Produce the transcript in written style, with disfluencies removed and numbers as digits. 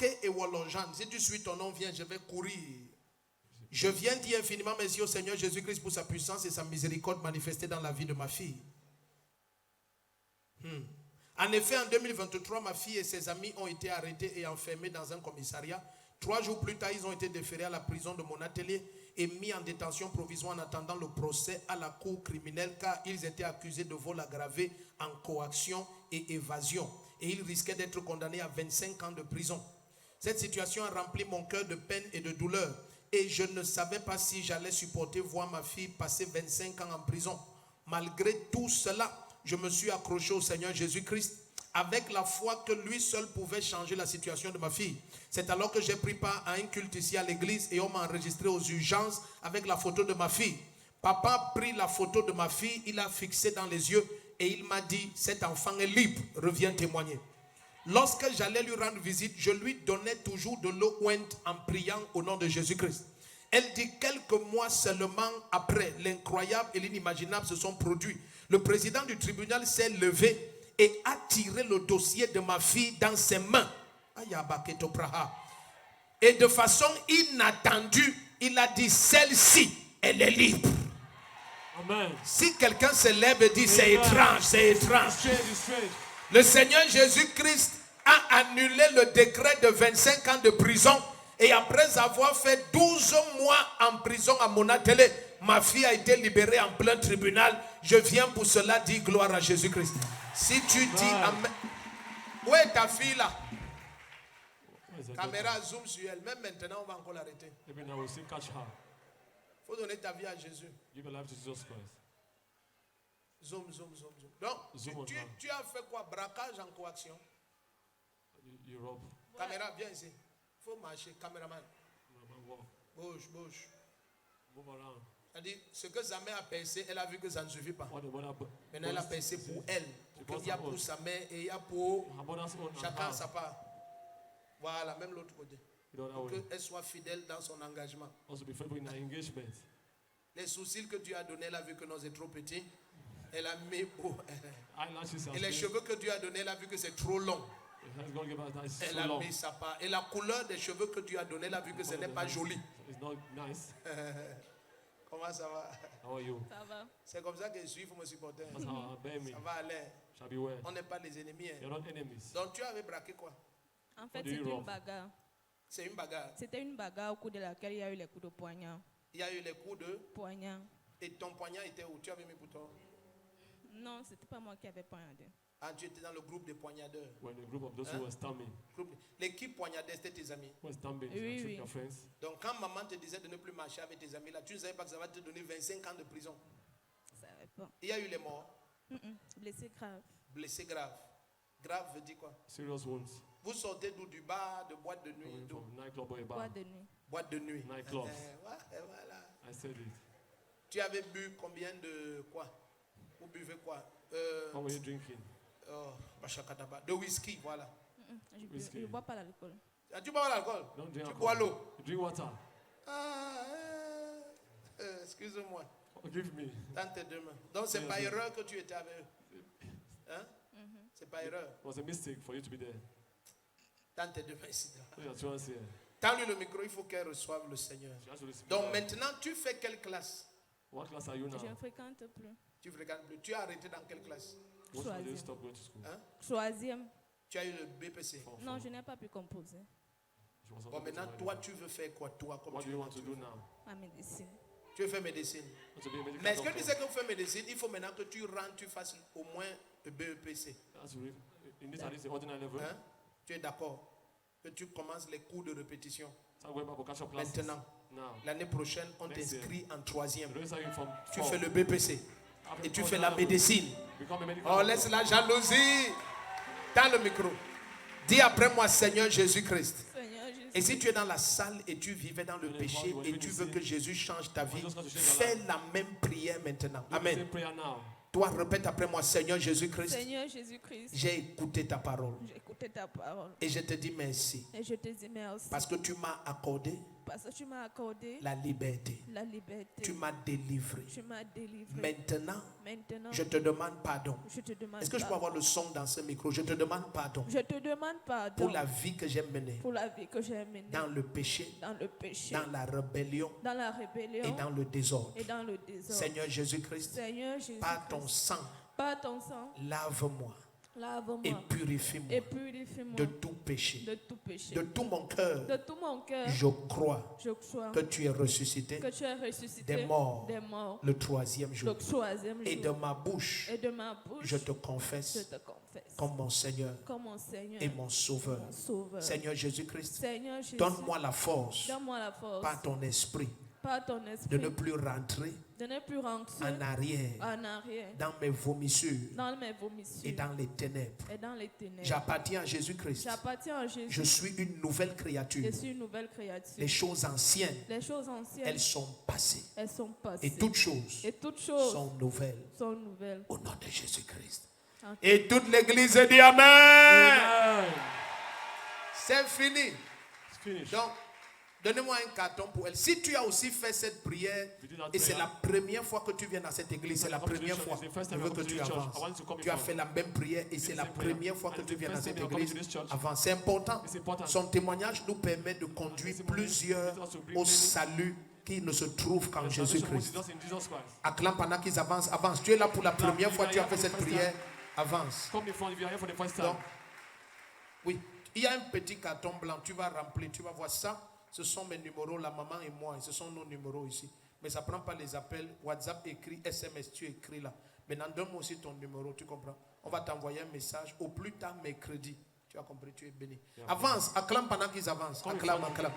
Marqué et Wallonjan. Si tu suis ton nom, viens, je vais courir. Je viens dire infiniment merci au Seigneur Jésus-Christ pour sa puissance et sa miséricorde manifestée dans la vie de ma fille. En effet, en 2023, ma fille et ses amis ont été arrêtés et enfermés dans un commissariat. 3 jours plus tard, ils ont été déférés à la prison de mon atelier et mis en détention provisoire en attendant le procès à la cour criminelle car ils étaient accusés de vol aggravé en coaction et évasion. Et ils risquaient d'être condamnés à 25 ans de prison. Cette situation a rempli mon cœur de peine et de douleur. Et je ne savais pas si j'allais supporter voir ma fille passer 25 ans en prison. Malgré tout cela, je me suis accroché au Seigneur Jésus-Christ avec la foi que lui seul pouvait changer la situation de ma fille. C'est alors que j'ai pris part à un culte ici à l'église et on m'a enregistré aux urgences avec la photo de ma fille. Papa a pris la photo de ma fille, il l'a fixée dans les yeux et il m'a dit, cet enfant est libre, reviens témoigner. Lorsque j'allais lui rendre visite, je lui donnais toujours de l'eau ointe en priant au nom de Jésus-Christ. Elle dit quelques mois seulement après, l'incroyable et l'inimaginable se sont produits. Le président du tribunal s'est levé et a tiré le dossier de ma fille dans ses mains. Et de façon inattendue, il a dit, celle-ci, elle est libre. Amen. Si quelqu'un se lève et dit, c'est étrange, c'est étrange. Le Seigneur Jésus-Christ a annulé le décret de 25 ans de prison. Et après avoir fait 12 mois en prison à Monatélé, ma fille a été libérée en plein tribunal. Je viens pour cela dire gloire à Jésus-Christ. Si tu dis amen. Où est ta fille là? Caméra zoom sur elle. Même maintenant, on va encore l'arrêter. Il faut donner ta vie à Jésus. Give your life to Jesus Christ. Zoom. Donc, tu as fait quoi? Braquage en coaction? Europe. Caméra, viens ici. Il faut marcher, caméraman. Bouge. Move around. C'est-à-dire, ce que sa mère a percé, elle a vu que ça ne suffit pas. Maintenant, elle a percé pour elle. Il y a pour sa mère et il y a pour chacun sa part. Voilà, même l'autre côté. Pour qu'elle soit fidèle dans son engagement. Also be faithful in her engagement. Les sourcils que Dieu a donnés, elle a vu que non, c'est trop petit. Elle a mis pour elle. Et les cheveux que Dieu a donnés, elle a vu que c'est trop long. Elle a mis sa part. Et la couleur des cheveux que Dieu a donné, elle a vu que ce n'est pas joli. It's not nice. Comment ça va? How are you? Ça va. C'est comme ça que je suis, il faut me supporter. That's how I bear me. Ça va aller. Shall be well. On n'est pas les ennemis. You're not enemies. Donc tu avais braqué quoi? En fait, c'était une bagarre. C'est une bagarre. C'était une bagarre au cours de laquelle il y a eu les coups de poignard. Il y a eu les coups de poignard. Et ton poignard était où? Tu avais mis pour toi? Non, c'était pas moi qui avais poignardé. Ah, tu étais dans le groupe des poignardeurs. When the group of those who were stabbing. L'équipe poignardeur, c'était tes amis. Was stabbing. Oui. Your friends. Donc quand maman te disait de ne plus marcher avec tes amis là, tu ne savais pas que ça va te donner 25 ans de prison. Je savais pas. Il y a eu les morts. Blessé grave. Blessé grave. Grave veut dire quoi? Serious wounds. Vous sortez d'où? Du bar, de boîte de nuit? Nightclub or a bar? Boîte de nuit. Boîte de nuit. Nightclub. Voilà. I said it. Tu avais bu combien de quoi? Vous buvez quoi? What were you drinking? De whisky, voilà. Je ne bois pas l'alcool. Ah, tu bois l'alcool? Don't drink Tu alcohol. bois l'eau? You drink water. Excuse-moi. Forgive me. Dans tes deux mains. Donc c'est par erreur que tu étais avec eux. Hein? C'est par erreur. It was a mistake for you to be there. Dans tes deux mains ici. Tends-lui le micro, il faut qu'elle reçoive le Seigneur. Donc maintenant, tu fais quelle classe? What class are you now? Je ne fréquente plus. Tu fréquentes plus. Tu as arrêté dans quelle classe? Troisième. Stop going to school. Hein? Troisième. Tu as eu le BPC? Non, je n'ai pas pu composer. Bon, maintenant, toi, tu veux faire quoi? Toi, comme What do you want to do now? La médecine. Tu veux faire médecine? Mais est-ce que tu sais que pour faire médecine, il faut maintenant que tu rentres, tu fasses au moins le BEPC? Hein? Tu es d'accord? Que tu commences les cours de répétition. Maintenant, l'année prochaine, on t'inscrit en troisième. Tu fais le BPC. Et tu fais la médecine. Oh, laisse la jalousie. Dans le micro. Dis après moi, Seigneur Jésus-Christ. Et si tu es dans la salle et tu vivais dans le péché et tu veux que Jésus change ta vie, fais la même prière maintenant. Amen. Toi, répète après moi, Seigneur Jésus-Christ. Seigneur Jésus-Christ. J'ai écouté ta parole. J'ai écouté ta parole. Et je te dis merci. Et je te dis merci. Parce que tu m'as accordé parce que tu m'as accordé la liberté. la liberté. Tu m'as délivré. Tu m'as délivré. Maintenant, Maintenant, je te demande pardon. je te demande Est-ce que je peux pardon. avoir le son dans ce micro? Je te demande pardon Je te demande pardon pour la vie que j'ai menée pour la vie que j'ai menée dans le péché, dans le péché, dans la rébellion dans la et rébellion dans le désordre. et dans le désordre. Seigneur Jésus-Christ, Seigneur Jésus, par ton sang, par ton sang, lave-moi et lave-moi purifie-moi et purifie-moi de tout péché. de tout péché. De tout mon cœur, De tout mon cœur, je crois je crois que tu es ressuscité que tu es ressuscité des morts des morts le troisième le jour. troisième Et de jour. ma bouche, Et de ma bouche, je te je confesse te confesse comme mon Seigneur comme mon Seigneur et mon Sauveur. mon Sauveur. Seigneur Jésus-Christ, Seigneur Jésus, donne-moi la force donne-moi la force par ton esprit par ton de esprit ne plus rentrer de ne plus rentrer en arrière en arrière dans mes vomissures dans mes vomissures et dans les ténèbres. et dans les ténèbres. J'appartiens à Jésus-Christ. J'appartiens à Jésus. Je suis une nouvelle créature. Je suis une nouvelle créature. Les choses anciennes, Les choses anciennes, elles sont passées. elles sont passées. Et toutes choses Et toutes choses sont nouvelles sont nouvelles. au nom de Jésus-Christ. Amen. Et toute l'église dit Amen. Amen. C'est fini. It's finished. Donc, donnez-moi un carton pour elle. Si tu as aussi fait cette prière, et c'est la première fois que tu viens dans cette église, c'est la première fois, je veux que tu avances. Tu as fait la même prière et c'est la première fois que tu viens dans cette église. Avance. C'est important. Son témoignage nous permet de conduire plusieurs au salut qui ne se trouvent qu'en Jésus-Christ. Acclame pendant qu'ils avancent. Avance. Tu es là pour la première fois, tu as fait cette prière. Avance. Come before if you are here for the first time. Donc, oui, il y a un petit carton blanc, tu vas remplir, tu vas voir ça. Ce sont mes numéros, la maman et moi, et ce sont nos numéros ici. Mais ça ne prend pas les appels, WhatsApp écrit, SMS, tu écris là. Maintenant, donne-moi aussi ton numéro, tu comprends? On va t'envoyer un message au plus tard mercredi. Tu as compris, tu es béni. Avance, acclame pendant qu'ils avancent. Acclame, acclame.